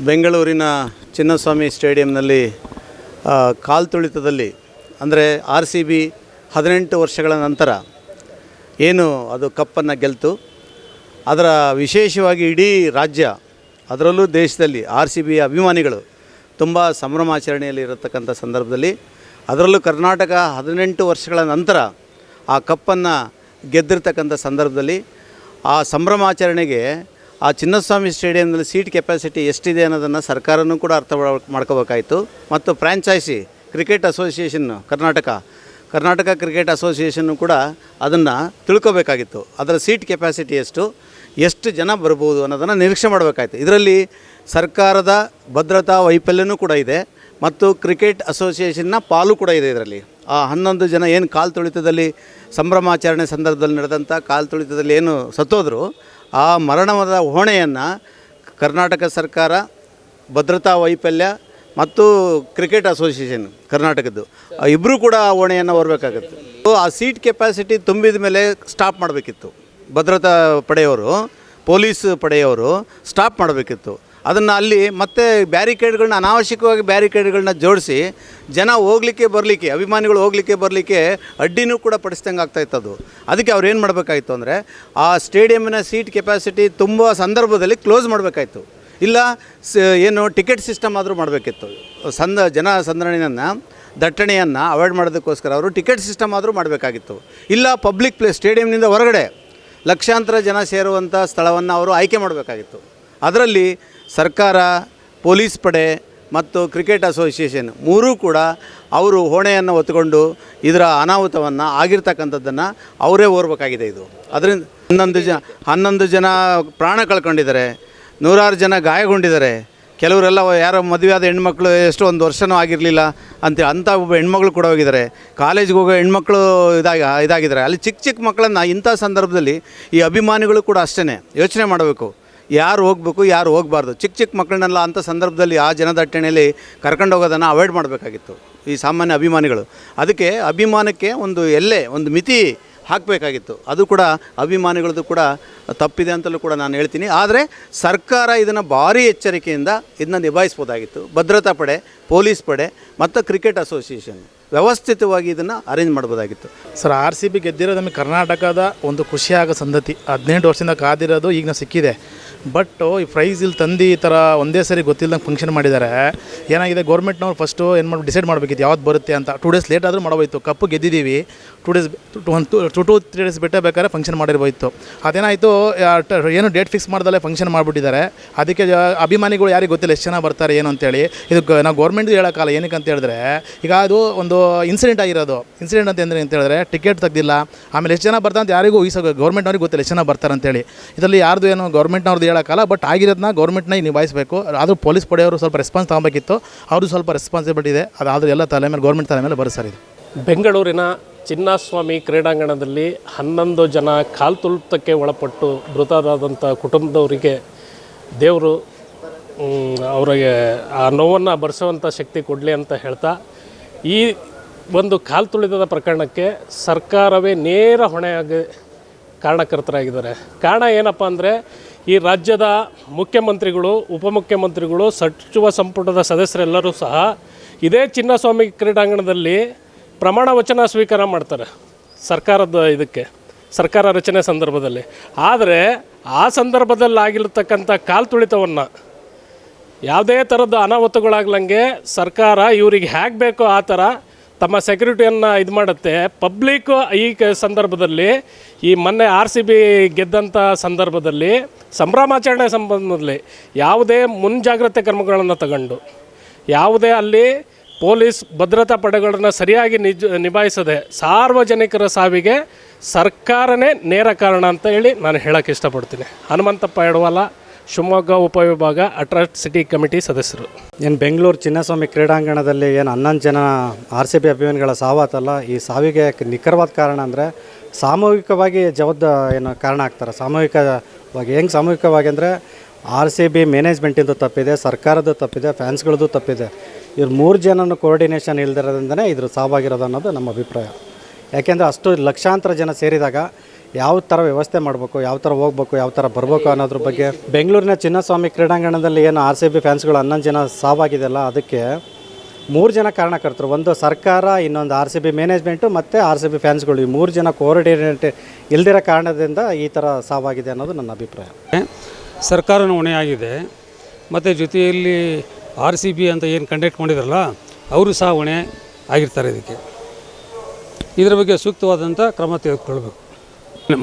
ಬೆಂಗಳೂರಿನ ಚಿನ್ನಸ್ವಾಮಿ ಸ್ಟೇಡಿಯಂನಲ್ಲಿ ಕಾಲ್ತುಳಿತದಲ್ಲಿ ಅಂದರೆ RCB 18 ವರ್ಷಗಳ ನಂತರ ಏನು ಅದು ಕಪ್ಪನ್ನು ಗೆಲ್ತು. ಅದರ ವಿಶೇಷವಾಗಿ ಇಡೀ ರಾಜ್ಯ, ಅದರಲ್ಲೂ ದೇಶದಲ್ಲಿ RCB ಅಭಿಮಾನಿಗಳು ತುಂಬ ಸಂಭ್ರಮಾಚರಣೆಯಲ್ಲಿ ಇರತಕ್ಕಂಥ ಸಂದರ್ಭದಲ್ಲಿ, ಅದರಲ್ಲೂ ಕರ್ನಾಟಕ 18 ವರ್ಷಗಳ ನಂತರ ಆ ಕಪ್ಪನ್ನು ಗೆದ್ದಿರ್ತಕ್ಕಂಥ ಸಂದರ್ಭದಲ್ಲಿ ಆ ಸಂಭ್ರಮಾಚರಣೆಗೆ ಆ ಚಿನ್ನಸ್ವಾಮಿ ಸ್ಟೇಡಿಯಂನಲ್ಲಿ ಸೀಟ್ ಕೆಪಾಸಿಟಿ ಎಷ್ಟಿದೆ ಅನ್ನೋದನ್ನು ಸರ್ಕಾರನೂ ಕೂಡ ಅರ್ಥ ಮಾಡ್ಕೋಬೇಕಾಯಿತು. ಮತ್ತು franchise cricket association Karnataka cricket association ಕೂಡ ಅದನ್ನು ತಿಳ್ಕೋಬೇಕಾಗಿತ್ತು. ಅದರ ಸೀಟ್ ಕೆಪಾಸಿಟಿ ಎಷ್ಟು ಜನ ಬರ್ಬೋದು ಅನ್ನೋದನ್ನು ನಿರೀಕ್ಷೆ ಮಾಡಬೇಕಾಯಿತು. ಇದರಲ್ಲಿ ಸರ್ಕಾರದ ಭದ್ರತಾ ವೈಫಲ್ಯನೂ ಕೂಡ ಇದೆ ಮತ್ತು ಕ್ರಿಕೆಟ್ ಅಸೋಸಿಯೇಷನ್ನ ಪಾಲು ಕೂಡ ಇದೆ. ಇದರಲ್ಲಿ ಆ 11 ಜನ ಏನು ಕಾಲ್ತುಳಿತದಲ್ಲಿ ಸಂಭ್ರಮಾಚರಣೆ ಸಂದರ್ಭದಲ್ಲಿ ನಡೆದಂಥ ಕಾಲ್ತುಳಿತದಲ್ಲಿ ಏನು ಸತ್ತೋದ್ರು, ಆ ಮರಣದ ಹೊಣೆಯನ್ನು ಕರ್ನಾಟಕ ಸರ್ಕಾರ, ಭದ್ರತಾ ವೈಫಲ್ಯ ಮತ್ತು ಕ್ರಿಕೆಟ್ ಅಸೋಸಿಯೇಷನ್ ಕರ್ನಾಟಕದ್ದು ಇಬ್ಬರೂ ಕೂಡ ಆ ಹೊಣೆಯನ್ನು ಹೊರಬೇಕಾಗುತ್ತೆ. ಆ ಸೀಟ್ ಕೆಪಾಸಿಟಿ ತುಂಬಿದ ಮೇಲೆ ಸ್ಟಾಪ್ ಮಾಡಬೇಕಿತ್ತು. ಭದ್ರತಾ ಪಡೆಯವರು, ಪೊಲೀಸ್ ಪಡೆಯವರು ಸ್ಟಾಪ್ ಮಾಡಬೇಕಿತ್ತು. ಅದನ್ನು ಅಲ್ಲಿ ಮತ್ತೆ ಬ್ಯಾರಿಕೇಡ್ಗಳನ್ನ, ಅನಾವಶ್ಯಕವಾಗಿ ಬ್ಯಾರಿಕೇಡ್ಗಳನ್ನ ಜೋಡಿಸಿ ಜನ ಹೋಗಲಿಕ್ಕೆ ಬರಲಿಕ್ಕೆ, ಅಭಿಮಾನಿಗಳು ಹೋಗಲಿಕ್ಕೆ ಬರಲಿಕ್ಕೆ ಅಡ್ಡಿನೂ ಕೂಡ ಪಡಿಸ್ದಂಗೆ ಆಗ್ತಾಯಿತ್ತದು. ಅದಕ್ಕೆ ಅವ್ರು ಏನು ಮಾಡಬೇಕಾಯಿತು ಅಂದರೆ ಆ ಸ್ಟೇಡಿಯಮ್ಮಿನ ಸೀಟ್ ಕೆಪಾಸಿಟಿ ತುಂಬ ಸಂದರ್ಭದಲ್ಲಿ ಕ್ಲೋಸ್ ಮಾಡಬೇಕಾಯಿತು. ಇಲ್ಲ ಏನು ಟಿಕೆಟ್ ಸಿಸ್ಟಮ್ ಆದರೂ ಮಾಡಬೇಕಿತ್ತು. ಜನ ಸಂದಣಿಯನ್ನು, ದಟ್ಟಣೆಯನ್ನು ಅವಾಯ್ಡ್ ಮಾಡೋದಕ್ಕೋಸ್ಕರ ಅವರು ಟಿಕೆಟ್ ಸಿಸ್ಟಮ್ ಆದರೂ ಮಾಡಬೇಕಾಗಿತ್ತು. ಇಲ್ಲ ಪಬ್ಲಿಕ್ ಪ್ಲೇಸ್, ಸ್ಟೇಡಿಯಂನಿಂದ ಹೊರಗಡೆ ಲಕ್ಷಾಂತರ ಜನ ಸೇರುವಂಥ ಸ್ಥಳವನ್ನು ಅವರು ಆಯ್ಕೆ ಮಾಡಬೇಕಾಗಿತ್ತು. ಅದರಲ್ಲಿ ಸರ್ಕಾರ, ಪೊಲೀಸ್ ಪಡೆ ಮತ್ತು ಕ್ರಿಕೆಟ್ ಅಸೋಸಿಯೇಷನ್ ಮೂರೂ ಕೂಡ ಅವರು ಹೊಣೆಯನ್ನು ಹೊತ್ತುಕೊಂಡು ಇದರ ಅನಾಹುತವನ್ನು ಆಗಿರ್ತಕ್ಕಂಥದ್ದನ್ನು ಅವರೇ ಓರ್ಬೇಕಾಗಿದೆ. ಇದು ಅದರಿಂದ 11 ಜನ ಪ್ರಾಣ ಕಳ್ಕೊಂಡಿದ್ದಾರೆ, 100 ಜನ ಗಾಯಗೊಂಡಿದ್ದಾರೆ. ಕೆಲವರೆಲ್ಲ ಯಾರೋ ಮದುವೆ ಆದ ಹೆಣ್ಮಕ್ಳು ಎಷ್ಟೋ 1 ವರ್ಷವೂ ಆಗಿರಲಿಲ್ಲ ಅಂಥ ಒಬ್ಬ ಹೆಣ್ಮಕ್ಳು ಕೂಡ ಹೋಗಿದ್ದಾರೆ. ಕಾಲೇಜ್ಗೆ ಹೋಗೋ ಹೆಣ್ಮಕ್ಳು ಇದಾಗಿದ್ದಾರೆ. ಅಲ್ಲಿ ಚಿಕ್ಕ ಮಕ್ಕಳನ್ನು ಇಂಥ ಸಂದರ್ಭದಲ್ಲಿ ಈ ಅಭಿಮಾನಿಗಳು ಕೂಡ ಅಷ್ಟೇ ಯೋಚನೆ ಮಾಡಬೇಕು, ಯಾರು ಹೋಗಬೇಕು, ಯಾರು ಹೋಗಬಾರ್ದು. ಚಿಕ್ಕ ಮಕ್ಕಳನ್ನೆಲ್ಲ ಅಂಥ ಸಂದರ್ಭದಲ್ಲಿ ಆ ಜನದಟ್ಟಣೆಯಲ್ಲಿ ಕರ್ಕೊಂಡು ಹೋಗೋದನ್ನು ಅವಾಯ್ಡ್ ಮಾಡಬೇಕಾಗಿತ್ತು ಈ ಸಾಮಾನ್ಯ ಅಭಿಮಾನಿಗಳು. ಅದಕ್ಕೆ ಅಭಿಮಾನಕ್ಕೆ ಒಂದು ಎಲ್ಲೆ, ಒಂದು ಮಿತಿ ಹಾಕಬೇಕಾಗಿತ್ತು. ಅದು ಕೂಡ ಅಭಿಮಾನಿಗಳದ್ದು ಕೂಡ ತಪ್ಪಿದೆ ಅಂತಲೂ ಕೂಡ ನಾನು ಹೇಳ್ತೀನಿ. ಆದರೆ ಸರ್ಕಾರ ಇದನ್ನು ಭಾರಿ ಎಚ್ಚರಿಕೆಯಿಂದ ಇದನ್ನು ನಿಭಾಯಿಸ್ಬೋದಾಗಿತ್ತು. ಭದ್ರತಾ ಪಡೆ, ಪೊಲೀಸ್ ಪಡೆ ಮತ್ತು ಕ್ರಿಕೆಟ್ ಅಸೋಸಿಯೇಷನ್ ವ್ಯವಸ್ಥಿತವಾಗಿ ಇದನ್ನು ಅರೇಂಜ್ ಮಾಡ್ಬೋದಾಗಿತ್ತು. ಸರ್, RCB ಗೆದ್ದಿರೋದು ನಮಗೆ ಕರ್ನಾಟಕದ ಒಂದು ಖುಷಿಯಾಗೋ ಸಂಗತಿ. 18 ವರ್ಷದಿಂದ ಕಾದಿರೋದು ಈಗ ಸಿಕ್ಕಿದೆ. ಬಟ್ ಈ ಪ್ರೈಸ್ ಇಲ್ಲಿ ತಂದು ಈ ಥರ ಒಂದೇ ಸರಿ ಗೊತ್ತಿಲ್ಲದಂಗೆ ಫಂಕ್ಷನ್ ಮಾಡಿದ್ದಾರೆ. ಏನಾಗಿದೆ, ಗೌರ್ಮೆಂಟ್ನವ್ರು ಫಸ್ಟು ಏನು ಮಾಡಿ ಡಿಸೈಡ್ ಮಾಡಬೇಕಿತ್ತು ಯಾವ್ದು ಬರುತ್ತೆ ಅಂತ. 2 ಡೇಸ್ ಲೇಟ್ ಆದರೂ ಮಾಡಬೋಯಿತು. ಕಪ್ಪು ಗೆದ್ದಿದ್ದೀವಿ, 2-3 ಡೇಸ್ ಬಿಟ್ಟೇ ಬೇಕಾದ್ರೆ ಫಂಕ್ಷನ್ ಮಾಡಿರ್ಬೋಯಿತ್ತು. ಅದೇನಾಯಿತು, ಏನು ಡೇಟ್ ಫಿಕ್ಸ್ ಮಾಡ್ದಲ್ಲೇ ಫಂಕ್ಷನ್ ಮಾಡಿಬಿಟ್ಟಿದ್ದಾರೆ. ಅದಕ್ಕೆ ಅಭಿಮಾನಿಗಳು ಯಾರಿಗೆ ಗೊತ್ತಿಲ್ಲ ಎಷ್ಟು ಜನ ಬರ್ತಾರೆ ಏನು ಅಂತೇಳಿ. ಇದು ನಾವು ಗೌರ್ಮೆಂಟ್ದು ಹೇಳೋಕ್ಕಲ್ಲ. ಏನಕ್ಕೆ ಅಂತ ಹೇಳಿದ್ರೆ, ಈಗ ಅದು ಒಂದು ಇನ್ಸಿಡೆಂಟ್ ಆಗಿರೋದು. ಇನ್ಸಿಡೆಂಟ್ ಅಂತ ಹೇಳಿದ್ರೆ ಟಿಕೆಟ್ ತೆಗ್ದಿಲ್ಲ, ಆಮೇಲೆ ಎಷ್ಟು ಜನ ಬರ್ತಾರೆ ಅಂತ ಯಾರಿಗೂ ಗೌರ್ಮೆಂಟ್ನವ್ರಿಗೆ ಗೊತ್ತಿಲ್ಲ ಎಷ್ಟು ಜನ ಬರ್ತಾರೆ ಅಂತೇಳಿ. ಇದರಲ್ಲಿ ಯಾರ್ದು ಏನು ಗೌರ್ಮೆಂಟ್ನವ್ರದ್ದು ಹೇಳೋಕ್ಕಲ್ಲ. ಬಟ್ ಆಗಿರೋದನ್ನ ಗೌರ್ಮೆಂಟ್ನ ನಿಭಾಯಿಸಬೇಕು. ಆದರೂ ಪೊಲೀಸ್ ಪಡೆಯವರು ಸ್ವಲ್ಪ ರೆಸ್ಪಾನ್ಸ್ ತೊಗೊಬೇಕಿತ್ತು. ಅವ್ರದ್ದು ಸ್ವಲ್ಪ ರೆಸ್ಪಾನ್ಸಿಬಿಲಿಟಿ ಇದೆ. ಅದಾದರೂ ಎಲ್ಲ ತಲೆ ಮೇಲೆ, ಗೌರ್ಮೆಂಟ್ ತಲೆ ಮೇಲೆ ಬರೋ ಸರ್. ಇದು ಬೆಂಗಳೂರಿನ ಚಿನ್ನಸ್ವಾಮಿ ಕ್ರೀಡಾಂಗಣದಲ್ಲಿ 11 ಜನ ಕಾಲ್ತುಳಿತಕ್ಕೆ ಒಳಪಟ್ಟು ಮೃತರಾದಂಥ ಕುಟುಂಬದವರಿಗೆ ದೇವರು ಅವರಿಗೆ ಆ ನೋವನ್ನು ಭರಿಸುವಂಥ ಶಕ್ತಿ ಕೊಡಲಿ ಅಂತ ಹೇಳ್ತಾ, ಈ ಒಂದು ಕಾಲ್ತುಳಿತದ ಪ್ರಕರಣಕ್ಕೆ ಸರ್ಕಾರವೇ ನೇರ ಹೊಣೆಯಾಗಿ ಕಾರಣಕರ್ತರಾಗಿದ್ದಾರೆ. ಕಾರಣ ಏನಪ್ಪ ಅಂದರೆ, ಈ ರಾಜ್ಯದ ಮುಖ್ಯಮಂತ್ರಿಗಳು, ಉಪಮುಖ್ಯಮಂತ್ರಿಗಳು, ಸಚಿವ ಸಂಪುಟದ ಸದಸ್ಯರೆಲ್ಲರೂ ಸಹ ಇದೇ ಚಿನ್ನಸ್ವಾಮಿ ಕ್ರೀಡಾಂಗಣದಲ್ಲಿ ಪ್ರಮಾಣ ವಚನ ಸ್ವೀಕಾರ ಮಾಡ್ತಾರೆ ಸರ್ಕಾರ ರಚನೆ ಸಂದರ್ಭದಲ್ಲಿ. ಆದರೆ ಆ ಸಂದರ್ಭದಲ್ಲಿ ಆಗಿರ್ತಕ್ಕಂಥ ಕಾಲ್ತುಳಿತವನ್ನು ಯಾವುದೇ ಥರದ ಅನಾಹುತಗಳಾಗ್ಲಂಗೆ ಸರ್ಕಾರ ಇವರಿಗೆ ಹೇಗೆ ಬೇಕೋ ಆ ಥರ ತಮ್ಮ ಸೆಕ್ಯೂರಿಟಿಯನ್ನು ಇದು ಮಾಡುತ್ತೆ. ಪಬ್ಲಿಕ್ಕು ಈ ಸಂದರ್ಭದಲ್ಲಿ, ಈ ಮೊನ್ನೆ RCB ಗೆದ್ದಂಥ ಸಂದರ್ಭದಲ್ಲಿ ಸಂಭ್ರಮಾಚರಣೆ ಸಂಬಂಧದಲ್ಲಿ ಯಾವುದೇ ಮುಂಜಾಗ್ರತೆ ಕ್ರಮಗಳನ್ನು ತಗೊಂಡು, ಯಾವುದೇ ಅಲ್ಲಿ ಪೊಲೀಸ್ ಭದ್ರತಾ ಪಡೆಗಳನ್ನು ಸರಿಯಾಗಿ ನಿಭಾಯಿಸದೆ ಸಾರ್ವಜನಿಕರ ಸಾವಿಗೆ ಸರ್ಕಾರನೇ ನೇರ ಕಾರಣ ಅಂತ ಹೇಳಿ ನಾನು ಹೇಳೋಕ್ಕೆ ಇಷ್ಟಪಡ್ತೀನಿ. ಹನುಮಂತಪ್ಪ ಯಡವಾಲ, ಶಿವಮೊಗ್ಗ ಉಪವಿಭಾಗ ಅಟ್ರಾಸಿಟಿ ಕಮಿಟಿ ಸದಸ್ಯರು. ಏನು ಬೆಂಗಳೂರು ಚಿನ್ನಸ್ವಾಮಿ ಕ್ರೀಡಾಂಗಣದಲ್ಲಿ ಏನು 11 ಜನ RCB ಅಭಿಮಾನಿಗಳ ಸಾವಾತಲ್ಲ, ಈ ಸಾವಿಗೆ ನಿಖರವಾದ ಕಾರಣ ಅಂದರೆ ಸಾಮೂಹಿಕವಾಗಿ ಏನು ಕಾರಣ ಆಗ್ತಾರೆ. ಹೆಂಗೆ ಸಾಮೂಹಿಕವಾಗಿ ಅಂದರೆ RCB ಮ್ಯಾನೇಜ್ಮೆಂಟಿಂದು ತಪ್ಪಿದೆ, ಸರ್ಕಾರದ ತಪ್ಪಿದೆ, ಫ್ಯಾನ್ಸ್ಗಳದ್ದು ತಪ್ಪಿದೆ. ಇವ್ರು 3 ಜನನ ಕೋಆರ್ಡಿನೇಷನ್ ಇಲ್ದಿರೋದ್ರಿಂದನೇ ಇದ್ರ ಸಾವಾಗಿರೋದು ಅನ್ನೋದು ನಮ್ಮ ಅಭಿಪ್ರಾಯ. ಯಾಕೆಂದರೆ ಅಷ್ಟು ಲಕ್ಷಾಂತರ ಜನ ಸೇರಿದಾಗ ಯಾವ ಥರ ವ್ಯವಸ್ಥೆ ಮಾಡಬೇಕು, ಯಾವ ಥರ ಹೋಗ್ಬೇಕು, ಯಾವ ಥರ ಬರಬೇಕು ಅನ್ನೋದ್ರ ಬಗ್ಗೆ. ಬೆಂಗಳೂರಿನ ಚಿನ್ನಸ್ವಾಮಿ ಕ್ರೀಡಾಂಗಣದಲ್ಲಿ ಏನು RCB ಫ್ಯಾನ್ಸ್ಗಳು 11 ಜನ ಸಾವಾಗಿದೆಯಲ್ಲ, ಅದಕ್ಕೆ 3 ಜನ ಕಾರಣಕರ್ತರು. ಒಂದು ಸರ್ಕಾರ, ಇನ್ನೊಂದು RCB ಮ್ಯಾನೇಜ್ಮೆಂಟು ಮತ್ತು RCB ಫ್ಯಾನ್ಸ್ಗಳು. ಈ 3 ಜನ ಕೋಆರ್ಡಿನೇಟ್ ಇಲ್ದಿರೋ ಕಾರಣದಿಂದ ಈ ಥರ ಸಾವಾಗಿದೆ ಅನ್ನೋದು ನನ್ನ ಅಭಿಪ್ರಾಯ. ಸರ್ಕಾರನೂ ಹೊಣೆಯಾಗಿದೆ, ಮತ್ತು ಜೊತೆಯಲ್ಲಿ RCB ಅಂತ ಏನು ಕಂಡಕ್ಟ್ ಮಾಡಿದ್ರಲ್ಲ ಅವರು ಸಹ ಹೊಣೆ ಆಗಿರ್ತಾರೆ. ಇದರ ಬಗ್ಗೆ ಸೂಕ್ತವಾದಂಥ ಕ್ರಮ ತೆಗೆದುಕೊಳ್ಬೇಕು.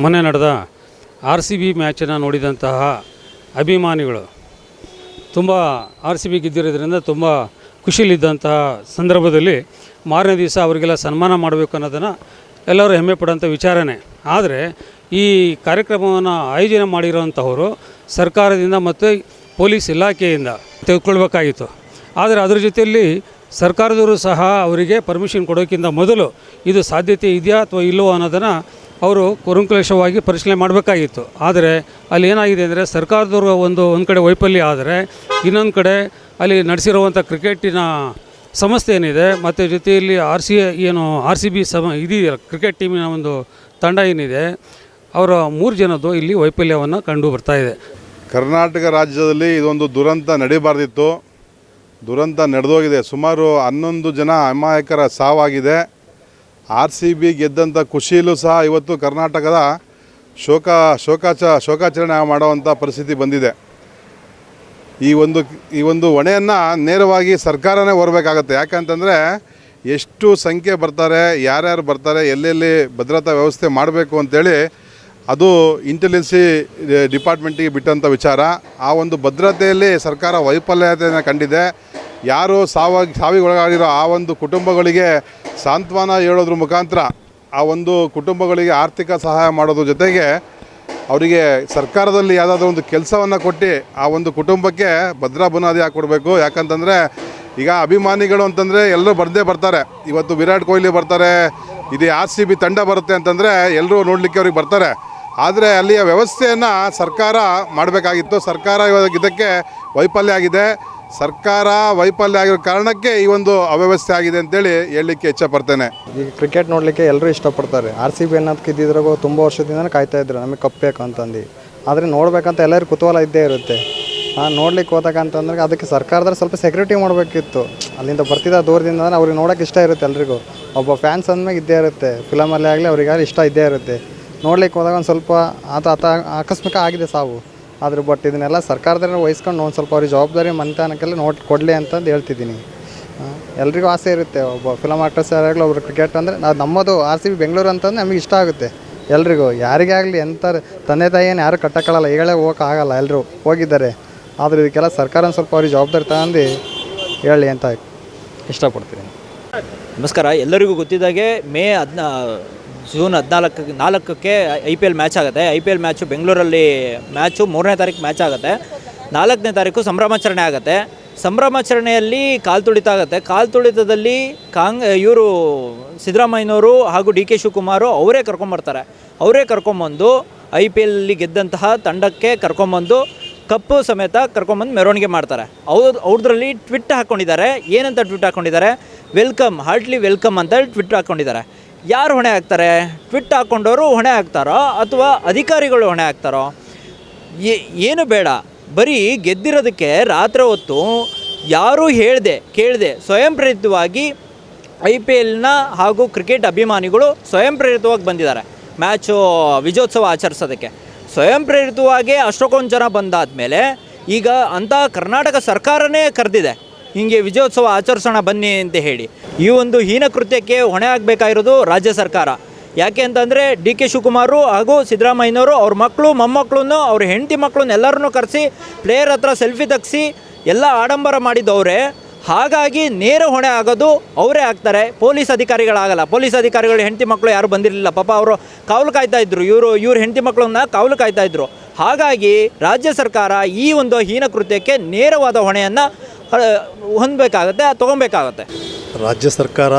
ಮೊನ್ನೆ ನಡೆದ RCB ಮ್ಯಾಚನ್ನು ನೋಡಿದಂತಹ ಅಭಿಮಾನಿಗಳು ತುಂಬ RCB ಗೆದ್ದಿರೋದ್ರಿಂದ ತುಂಬ ಖುಷಿಲಿದ್ದಂತಹ ಸಂದರ್ಭದಲ್ಲಿ ಮಾರನೇ ದಿವಸ ಅವರಿಗೆಲ್ಲ ಸನ್ಮಾನ ಮಾಡಬೇಕು ಅನ್ನೋದನ್ನು ಎಲ್ಲರೂ ಹೆಮ್ಮೆ ಪಡೋಂಥ ವಿಚಾರನೇ. ಆದರೆ ಈ ಕಾರ್ಯಕ್ರಮವನ್ನು ಆಯೋಜನೆ ಮಾಡಿರೋಂಥವರು ಸರ್ಕಾರದಿಂದ ಮತ್ತು ಪೊಲೀಸ್ ಇಲಾಖೆಯಿಂದ ತೆಗೆದುಕೊಳ್ಬೇಕಾಗಿತ್ತು. ಆದರೆ ಅದರ ಜೊತೆಯಲ್ಲಿ ಸರ್ಕಾರದವರು ಸಹ ಅವರಿಗೆ ಪರ್ಮಿಷನ್ ಕೊಡೋಕ್ಕಿಂತ ಮೊದಲು ಇದು ಸಾಧ್ಯತೆ ಇದೆಯಾ ಅಥವಾ ಇಲ್ಲವೋ ಅನ್ನೋದನ್ನು ಅವರು ಕೂಲಂಕಷವಾಗಿ ಪರಿಶೀಲನೆ ಮಾಡಬೇಕಾಗಿತ್ತು. ಆದರೆ ಅಲ್ಲಿ ಏನಾಗಿದೆ ಅಂದರೆ ಸರ್ಕಾರದವರು ಒಂದು ಕಡೆ ವೈಫಲ್ಯ ಆದರೆ ಇನ್ನೊಂದು ಕಡೆ ಅಲ್ಲಿ ನಡೆಸಿರುವಂಥ ಕ್ರಿಕೆಟಿನ ಸಂಸ್ಥೆ ಏನಿದೆ ಮತ್ತು ಜೊತೆಯಲ್ಲಿ RCB ಇದೆಯಲ್ಲ ಕ್ರಿಕೆಟ್ ಟೀಮಿನ ಒಂದು ತಂಡ ಏನಿದೆ ಅವರ 3 ಜನದ್ದು ಇಲ್ಲಿ ವೈಫಲ್ಯವನ್ನು ಕಂಡು ಬರ್ತಾಯಿದೆ. ಕರ್ನಾಟಕ ರಾಜ್ಯದಲ್ಲಿ ಇದೊಂದು ದುರಂತ ನಡೀಬಾರ್ದಿತ್ತು. ದುರಂತ ನಡೆದೋಗಿದೆ. ಸುಮಾರು 11 ಜನ ಅಮಾಯಕರ ಸಾವಾಗಿದೆ. RCB ಗೆದ್ದಂಥ ಖುಷಿಯಲ್ಲೂ ಸಹ ಇವತ್ತು ಕರ್ನಾಟಕದ ಶೋಕಾಚರಣೆ ಮಾಡುವಂಥ ಪರಿಸ್ಥಿತಿ ಬಂದಿದೆ. ಈ ಒಂದು ಹೊಣೆಯನ್ನು ನೇರವಾಗಿ ಸರ್ಕಾರನೇ ಹೊರಬೇಕಾಗತ್ತೆ. ಯಾಕಂತಂದರೆ ಎಷ್ಟು ಸಂಖ್ಯೆ ಬರ್ತಾರೆ, ಯಾರ್ಯಾರು ಬರ್ತಾರೆ, ಎಲ್ಲೆಲ್ಲಿ ಭದ್ರತಾ ವ್ಯವಸ್ಥೆ ಮಾಡಬೇಕು ಅಂತೇಳಿ ಅದು ಇಂಟೆಲಿಜೆನ್ಸಿ ಡಿಪಾರ್ಟ್ಮೆಂಟಿಗೆ ಬಿಟ್ಟಂಥ ವಿಚಾರ. ಆ ಒಂದು ಭದ್ರತೆಯಲ್ಲಿ ಸರ್ಕಾರ ವೈಫಲ್ಯತೆಯನ್ನು ಕಂಡಿದೆ. ಯಾರು ಸಾವಿಗೊಳಗಾಗಿರೋ ಆ ಒಂದು ಕುಟುಂಬಗಳಿಗೆ ಸಾಂತ್ವನ ಹೇಳೋದ್ರ ಮುಖಾಂತರ ಆ ಒಂದು ಕುಟುಂಬಗಳಿಗೆ ಆರ್ಥಿಕ ಸಹಾಯ ಮಾಡೋದ್ರ ಜೊತೆಗೆ ಅವರಿಗೆ ಸರ್ಕಾರದಲ್ಲಿ ಯಾವುದಾದ್ರೂ ಒಂದು ಕೆಲಸವನ್ನು ಕೊಟ್ಟು ಆ ಒಂದು ಕುಟುಂಬಕ್ಕೆ ಭದ್ರಾ ಬುನಾದಿ ಹಾಕ್ಕೊಡ್ಬೇಕು. ಯಾಕಂತಂದರೆ ಈಗ ಅಭಿಮಾನಿಗಳು ಅಂತಂದರೆ ಎಲ್ಲರೂ ಬರ್ತಾರೆ. ಇವತ್ತು ವಿರಾಟ್ ಕೊಹ್ಲಿ ಬರ್ತಾರೆ, ಇದು RCB ತಂಡ ಬರುತ್ತೆ ಅಂತಂದರೆ ಎಲ್ಲರೂ ನೋಡಲಿಕ್ಕೆ ಅವ್ರಿಗೆ ಬರ್ತಾರೆ. ಆದರೆ ಅಲ್ಲಿಯ ವ್ಯವಸ್ಥೆಯನ್ನು ಸರ್ಕಾರ ಮಾಡಬೇಕಾಗಿತ್ತು. ಸರ್ಕಾರ ಇದಕ್ಕೆ ವೈಫಲ್ಯ ಆಗಿದೆ. ಸರ್ಕಾರ ವೈಫಲ್ಯ ಆಗಿರೋ ಕಾರಣಕ್ಕೆ ಈ ಒಂದು ಅವ್ಯವಸ್ಥೆ ಆಗಿದೆ ಅಂತೇಳಿ ಹೇಳಲಿಕ್ಕೆ ಇಚ್ಛಪಡ್ತೇನೆ. ಈಗ ಕ್ರಿಕೆಟ್ ನೋಡಲಿಕ್ಕೆ ಎಲ್ಲರೂ ಇಷ್ಟಪಡ್ತಾರೆ. RCB ಅನ್ನೋದಕ್ಕೆ ಇದ್ದಿದ್ರಾಗ ತುಂಬ ವರ್ಷದಿಂದ ಕಾಯ್ತಾ ಇದ್ರು ನಮಗೆ ಕಪ್ ಬೇಕು ಅಂತಂದು. ಆದರೆ ನೋಡಬೇಕಂತ ಎಲ್ಲರಿಗೂ ಕುತೂಹಲ ಇದ್ದೇ ಇರುತ್ತೆ. ನೋಡ್ಲಿಕ್ಕೆ ಹೋದಾಗ ಅಂತಂದ್ರೆ ಅದಕ್ಕೆ ಸರ್ಕಾರದಲ್ಲಿ ಸ್ವಲ್ಪ ಸೆಕ್ಯೂರಿಟಿ ಮಾಡಬೇಕಿತ್ತು. ಅಲ್ಲಿಂದ ಬರ್ತಿದ್ದ ದೂರದಿಂದ ಅಂದರೆ ಅವ್ರಿಗೆ ನೋಡೋಕೆ ಇಷ್ಟ ಇರುತ್ತೆ. ಎಲ್ರಿಗೂ ಒಬ್ಬ ಫ್ಯಾನ್ಸ್ ಅಂದಮೇಲೆ ಇದ್ದೇ ಇರುತ್ತೆ. ಫಿಲಮಲ್ಲೇ ಆಗಲಿ ಅವ್ರಿಗೆ ಇಷ್ಟ ಇದ್ದೇ ಇರುತ್ತೆ. ನೋಡ್ಲಿಕ್ಕೆ ಹೋದಾಗ ಒಂದು ಸ್ವಲ್ಪ ಆಕಸ್ಮಿಕ ಆಗಿದೆ ಸಾವು. ಆದರೆ ಬಟ್ ಇದನ್ನೆಲ್ಲ ಸರ್ಕಾರದಲ್ಲಿ ವಹಿಸ್ಕೊಂಡು ಒಂದು ಸ್ವಲ್ಪ ಅವ್ರಿಗೆ ಜವಾಬ್ದಾರಿ ಮಂತಾನಕ್ಕೆಲ್ಲ ಕೊಡಲಿ ಅಂತಂದು ಹೇಳ್ತಿದ್ದೀನಿ. ಎಲ್ರಿಗೂ ಆಸೆ ಇರುತ್ತೆ. ಒಬ್ಬ ಫಿಲಮ್ ಆರ್ಟಿಸ್ಟ್ ಯಾರಾಗಲಿ ಒಬ್ಬರು ಕ್ರಿಕೆಟ್ ಅಂದರೆ ನಮ್ಮದು RCB ಬೆಂಗಳೂರು ಅಂತಂದರೆ ನಮಗೆ ಇಷ್ಟ ಆಗುತ್ತೆ. ಎಲ್ರಿಗೂ ಯಾರಿಗೇ ಆಗಲಿ ಎಂಥ ತಂದೆ ತಾಯಿಯನ್ನು ಯಾರು ಕಟ್ಟಕ್ಕೊಳ್ಳಲ್ಲ, ಹೇಳೇ ಹೋಗೋಕ್ಕಾಗಲ್ಲ, ಎಲ್ಲರೂ ಹೋಗಿದ್ದಾರೆ. ಆದರೆ ಇದಕ್ಕೆಲ್ಲ ಸರ್ಕಾರ ಸ್ವಲ್ಪ ಅವ್ರಿಗೆ ಜವಾಬ್ದಾರಿ ತಗೊಂಡು ಹೇಳಿ ಅಂತ ಇಷ್ಟಪಡ್ತೀನಿ. ನಮಸ್ಕಾರ. ಎಲ್ಲರಿಗೂ ಗೊತ್ತಿದ್ದಾಗೆ ಜೂನ್ 14ಕ್ಕೆ IPL ಮ್ಯಾಚ್ ಆಗುತ್ತೆ. IPL ಮ್ಯಾಚು ಬೆಂಗಳೂರಲ್ಲಿ ಮ್ಯಾಚು 3ನೇ ತಾರೀಕು ಮ್ಯಾಚ್ ಆಗುತ್ತೆ. 4ನೇ ತಾರೀಕು ಸಂಭ್ರಮಾಚರಣೆ ಆಗುತ್ತೆ. ಸಂಭ್ರಮಾಚರಣೆಯಲ್ಲಿ ಕಾಲು ತುಳಿತ ಆಗುತ್ತೆ. ಕಾಲು ತುಳಿತದಲ್ಲಿ ಇವರು ಸಿದ್ದರಾಮಯ್ಯನವರು ಹಾಗೂ DK ಶಿವಕುಮಾರು ಅವರೇ ಕರ್ಕೊಂಬರ್ತಾರೆ. ಅವರೇ ಕರ್ಕೊಂಬಂದು IPL ಗೆದ್ದಂತಹ ತಂಡಕ್ಕೆ ಕರ್ಕೊಂಬಂದು ಕಪ್ಪು ಸಮೇತ ಕರ್ಕೊಂಬಂದು ಮೆರವಣಿಗೆ ಮಾಡ್ತಾರೆ. ಅವ್ರದ್ರಲ್ಲಿ ಟ್ವಿಟ್ ಹಾಕ್ಕೊಂಡಿದ್ದಾರೆ. ಏನಂತ ಟ್ವಿಟ್ ಹಾಕ್ಕೊಂಡಿದ್ದಾರೆ? ವೆಲ್ಕಮ್, ಹಾರ್ಟ್ಲಿ ವೆಲ್ಕಮ್ ಅಂತ ಟ್ವಿಟ್ ಹಾಕ್ಕೊಂಡಿದ್ದಾರೆ. ಯಾರು ಹೊಣೆ ಆಗ್ತಾರೆ? ಟ್ವಿಟ್ ಹಾಕ್ಕೊಂಡವರು ಹೊಣೆ ಆಗ್ತಾರೋ ಅಥವಾ ಅಧಿಕಾರಿಗಳು ಹೊಣೆ ಆಗ್ತಾರೋ? ಏನು ಬೇಡ, ಬರೀ ಗೆದ್ದಿರೋದಕ್ಕೆ ರಾತ್ರಿ ಹೊತ್ತು ಯಾರೂ ಕೇಳದೆ ಸ್ವಯಂ ಪ್ರೇರಿತವಾಗಿ IPLನ ಹಾಗೂ ಕ್ರಿಕೆಟ್ ಅಭಿಮಾನಿಗಳು ಸ್ವಯಂ ಪ್ರೇರಿತವಾಗಿ ಬಂದಿದ್ದಾರೆ ಮ್ಯಾಚು ವಿಜಯೋತ್ಸವ ಆಚರಿಸೋದಕ್ಕೆ. ಸ್ವಯಂ ಪ್ರೇರಿತವಾಗಿ ಅಷ್ಟೊಂದು ಜನ ಬಂದಾದಮೇಲೆ ಈಗ ಅಂಥ ಕರ್ನಾಟಕ ಸರ್ಕಾರನೇ ಕರೆದಿದೆ ಹೀಗೆ ವಿಜಯೋತ್ಸವ ಆಚರಿಸೋಣ ಬನ್ನಿ ಅಂತ ಹೇಳಿ. ಈ ಒಂದು ಹೀನ ಕೃತ್ಯಕ್ಕೆ ಹೊಣೆ ಆಗಬೇಕಾಗಿರೋದು ರಾಜ್ಯ ಸರ್ಕಾರ. ಯಾಕೆ ಅಂತಂದರೆ DK ಶಿವಕುಮಾರು ಹಾಗೂ ಸಿದ್ದರಾಮಯ್ಯನವರು ಅವ್ರ ಮಕ್ಕಳು ಮೊಮ್ಮಕ್ಕಳನ್ನು ಅವ್ರ ಹೆಂಡತಿ ಮಕ್ಕಳನ್ನ ಎಲ್ಲರನ್ನೂ ಕರೆಸಿ ಪ್ಲೇಯರ್ ಹತ್ರ ಸೆಲ್ಫಿ ತೆಗೆಸಿ ಎಲ್ಲ ಆಡಂಬರ ಮಾಡಿದ್ದವರೇ. ಹಾಗಾಗಿ ನೇರ ಹೊಣೆ ಆಗೋದು ಅವರೇ ಆಗ್ತಾರೆ, ಪೊಲೀಸ್ ಅಧಿಕಾರಿಗಳಾಗಲ್ಲ. ಪೊಲೀಸ್ ಅಧಿಕಾರಿಗಳು ಹೆಂಡತಿ ಮಕ್ಕಳು ಯಾರು ಬಂದಿರಲಿಲ್ಲ, ಪಾಪ ಅವರು ಕಾವಲು ಕಾಯ್ತಾಯಿದ್ರು. ಇವ್ರ ಹೆಂಡತಿ ಮಕ್ಕಳನ್ನ ಕಾವಲು ಕಾಯ್ತಾಯಿದ್ರು. ಹಾಗಾಗಿ ರಾಜ್ಯ ಸರ್ಕಾರ ಈ ಒಂದು ಹೀನ ಕೃತ್ಯಕ್ಕೆ ನೇರವಾದ ಹೊಣೆಯನ್ನು ತೊಗೊಬೇಕಾಗತ್ತೆ. ರಾಜ್ಯ ಸರ್ಕಾರ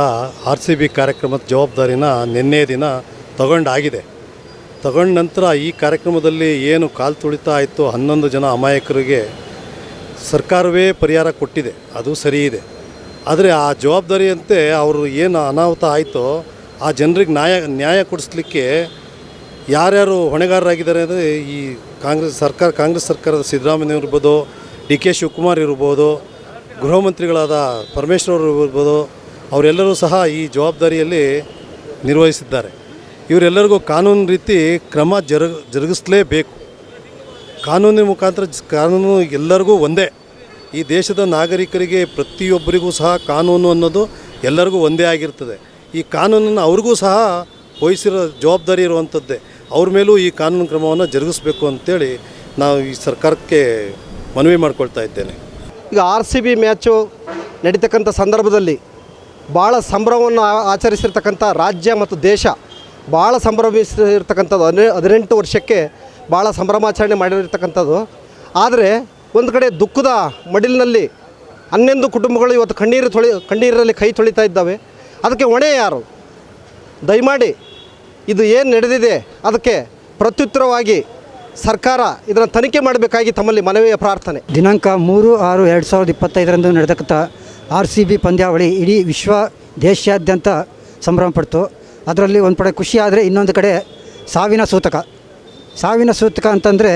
RCB ಕಾರ್ಯಕ್ರಮದ ಜವಾಬ್ದಾರಿನ ನಿನ್ನೆ ದಿನ ತಗೊಂಡಾಗಿದೆ. ತಗೊಂಡ ನಂತರ ಈ ಕಾರ್ಯಕ್ರಮದಲ್ಲಿ ಏನು ಕಾಲು ತುಳಿತ ಆಯಿತು, 11 ಜನ ಅಮಾಯಕರಿಗೆ ಸರ್ಕಾರವೇ ಪರಿಹಾರ ಕೊಟ್ಟಿದೆ, ಅದು ಸರಿ ಇದೆ. ಆದರೆ ಆ ಜವಾಬ್ದಾರಿಯಂತೆ ಅವರು ಏನು ಅನಾಹುತ ಆಯಿತೋ ಆ ಜನರಿಗೆ ನ್ಯಾಯ ಕೊಡಿಸ್ಲಿಕ್ಕೆ ಯಾರ್ಯಾರು ಹೊಣೆಗಾರರಾಗಿದ್ದಾರೆ ಅಂದರೆ ಈ ಕಾಂಗ್ರೆಸ್ ಸರ್ಕಾರದ ಸಿದ್ದರಾಮಯ್ಯ ಇರ್ಬೋದು, ಡಿ ಕೆ ಶಿವಕುಮಾರ್ ಇರ್ಬೋದು, ಗೃಹ ಮಂತ್ರಿಗಳಾದ ಪರಮೇಶ್ವರ್ ಇರ್ಬೋದು, ಅವರೆಲ್ಲರೂ ಸಹ ಈ ಜವಾಬ್ದಾರಿಯಲ್ಲಿ ನಿರ್ವಹಿಸಿದ್ದಾರೆ. ಇವರೆಲ್ಲರಿಗೂ ಕಾನೂನು ರೀತಿ ಕ್ರಮ ಜರುಗಿಸಲೇಬೇಕು. ಕಾನೂನಿನ ಮುಖಾಂತರ ಕಾನೂನು ಎಲ್ಲರಿಗೂ ಒಂದೇ. ಈ ದೇಶದ ನಾಗರಿಕರಿಗೆ ಪ್ರತಿಯೊಬ್ಬರಿಗೂ ಸಹ ಕಾನೂನು ಅನ್ನೋದು ಎಲ್ಲರಿಗೂ ಒಂದೇ ಆಗಿರ್ತದೆ. ಈ ಕಾನೂನನ್ನು ಅವ್ರಿಗೂ ಸಹ ವಹಿಸಿರೋ ಜವಾಬ್ದಾರಿ ಇರುವಂಥದ್ದೇ. ಅವ್ರ ಮೇಲೂ ಈ ಕಾನೂನು ಕ್ರಮವನ್ನು ಜರುಗಿಸಬೇಕು ಅಂತೇಳಿ ನಾವು ಈ ಸರ್ಕಾರಕ್ಕೆ ಮನವಿ ಮಾಡ್ಕೊಳ್ತಾ ಇದ್ದೇನೆ. ಈಗ RCB ಮ್ಯಾಚು ನಡೀತಕ್ಕಂಥ ಸಂದರ್ಭದಲ್ಲಿ ಭಾಳ ಸಂಭ್ರಮವನ್ನು ಆಚರಿಸಿರ್ತಕ್ಕಂಥ ರಾಜ್ಯ ಮತ್ತು ದೇಶ ಭಾಳ ಸಂಭ್ರಮಿಸಿರ್ತಕ್ಕಂಥದ್ದು. 18 ವರ್ಷಕ್ಕೆ ಭಾಳ ಸಂಭ್ರಮಾಚರಣೆ ಮಾಡಿರ್ತಕ್ಕಂಥದ್ದು. ಆದರೆ ಒಂದು ಕಡೆ ದುಃಖದ ಮಡಿಲಿನಲ್ಲಿ 11 ಕುಟುಂಬಗಳು ಇವತ್ತು ಕಣ್ಣೀರಲ್ಲಿ ಕೈ ತೊಳಿತಾ ಇದ್ದಾವೆ. ಅದಕ್ಕೆ ಹೊಣೆ ಯಾರು? ದಯಮಾಡಿ ಇದು ಏನು ನಡೆದಿದೆ ಅದಕ್ಕೆ ಪ್ರತ್ಯುತ್ತರವಾಗಿ ಸರ್ಕಾರ ಇದನ್ನು ತನಿಖೆ ಮಾಡಬೇಕಾಗಿ ತಮ್ಮಲ್ಲಿ ಮನವಿಯ ಪ್ರಾರ್ಥನೆ. ದಿನಾಂಕ 3/6/2025 ನಡೆದಕ್ಕಂಥ RCB ಪಂದ್ಯಾವಳಿ ಇಡೀ ದೇಶಾದ್ಯಂತ ಸಂಭ್ರಮ ಪಡ್ತು. ಅದರಲ್ಲಿ ಒಂದು ಕಡೆ ಖುಷಿ ಆದರೆ ಇನ್ನೊಂದು ಕಡೆ ಸಾವಿನ ಸೂತಕ ಅಂತಂದರೆ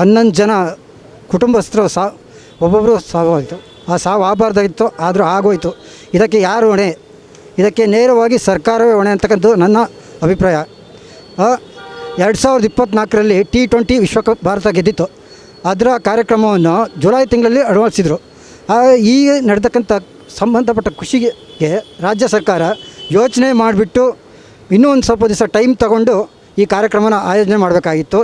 11 ಜನ ಕುಟುಂಬಸ್ಥರು ಒಬ್ಬೊಬ್ಬರು ಸಾವಾಯಿತು. ಆ ಸಾವು ಆಗಬಾರ್ದಾಗಿತ್ತು, ಆದರೂ ಆಗೋಯಿತು. ಇದಕ್ಕೆ ಯಾರು ಹೊಣೆ? ಇದಕ್ಕೆ ನೇರವಾಗಿ ಸರ್ಕಾರವೇ ಹೊಣೆ ಅಂತಕ್ಕಂಥದ್ದು ನನ್ನ ಅಭಿಪ್ರಾಯ. 2024ರಲ್ಲಿ T20 ವಿಶ್ವಕಪ್ ಭಾರತ ಗೆದ್ದಿತ್ತು. ಅದರ ಕಾರ್ಯಕ್ರಮವನ್ನು ಜುಲೈ ತಿಂಗಳಲ್ಲಿ ಅಳವಡಿಸಿದರು. ಈ ನಡೆತಕ್ಕಂಥ ಸಂಬಂಧಪಟ್ಟ ಖುಷಿಗೆ ರಾಜ್ಯ ಸರ್ಕಾರ ಯೋಚನೆ ಮಾಡಿಬಿಟ್ಟು ಇನ್ನೂ ಒಂದು ಸ್ವಲ್ಪ ದಿವಸ ಟೈಮ್ ತಗೊಂಡು ಈ ಕಾರ್ಯಕ್ರಮನ ಆಯೋಜನೆ ಮಾಡಬೇಕಾಗಿತ್ತು.